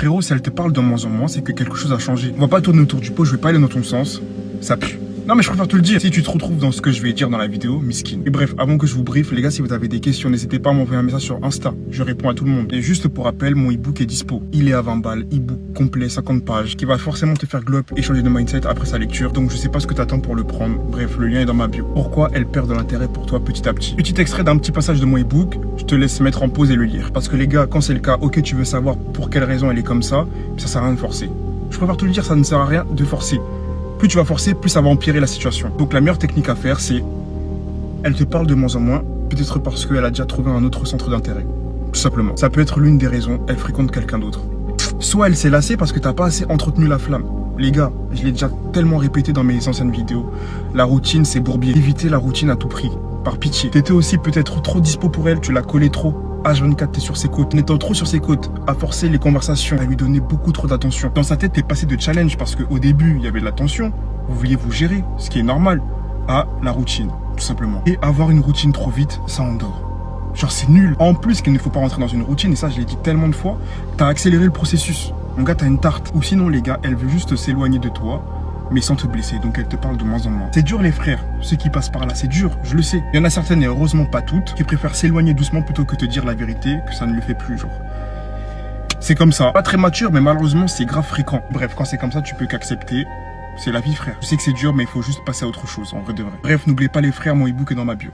Frérot, si elle te parle de moins en moins, c'est que quelque chose a changé. On va pas tourner autour du pot, je vais pas aller dans ton sens. Ça pue. Non mais je préfère te le dire, si tu te retrouves dans ce que je vais dire dans la vidéo, miskin. Et bref, avant que je vous briefe, les gars, si vous avez des questions, n'hésitez pas à m'envoyer un message sur Insta. Je réponds à tout le monde. Et juste pour rappel, mon e-book est dispo. Il est à 20 balles, e-book complet, 50 pages, qui va forcément te faire glow up et changer de mindset après sa lecture. Donc je sais pas ce que t'attends pour le prendre. Bref, le lien est dans ma bio. Pourquoi elle perd de l'intérêt pour toi petit à petit. Petit extrait d'un petit passage de mon e-book, je te laisse mettre en pause et le lire. Parce que les gars, quand c'est le cas, ok, tu veux savoir pour quelle raison elle est comme ça sert à rien de forcer. Je préfère te le dire, ça ne sert à rien de forcer. Plus tu vas forcer, plus ça va empirer la situation. Donc la meilleure technique à faire, c'est... Elle te parle de moins en moins, peut-être parce qu'elle a déjà trouvé un autre centre d'intérêt. Tout simplement. Ça peut être l'une des raisons, elle fréquente quelqu'un d'autre. Soit elle s'est lassée parce que t'as pas assez entretenu la flamme. Les gars, je l'ai déjà tellement répété dans mes anciennes vidéos. La routine, c'est bourbier. Évitez la routine à tout prix. Par pitié. T'étais aussi peut-être trop dispo pour elle, tu l'as collé trop. H24, t'es sur ses côtes. En étant trop sur ses côtes, à forcer les conversations, à lui donner beaucoup trop d'attention. Dans sa tête, t'es passé de challenge parce qu'au début, il y avait de la tension. Vous vouliez vous gérer, ce qui est normal, à la routine, tout simplement. Et avoir une routine trop vite, ça endort. Genre, c'est nul. En plus, qu'il ne faut pas rentrer dans une routine, et ça, je l'ai dit tellement de fois, t'as accéléré le processus. Mon gars, t'as une tarte. Ou sinon, les gars, elle veut juste s'éloigner de toi, mais sans te blesser, donc elle te parle de moins en moins. C'est dur les frères, ceux qui passent par là, c'est dur, je le sais. Il y en a certaines, et heureusement pas toutes, qui préfèrent s'éloigner doucement plutôt que te dire la vérité, que ça ne le fait plus, genre. C'est comme ça. Pas très mature, mais malheureusement, c'est grave fréquent. Bref, quand c'est comme ça, tu peux qu'accepter. C'est la vie, frère. Je sais que c'est dur, mais il faut juste passer à autre chose, en vrai de vrai. Bref, n'oubliez pas les frères, mon e-book est dans ma bio.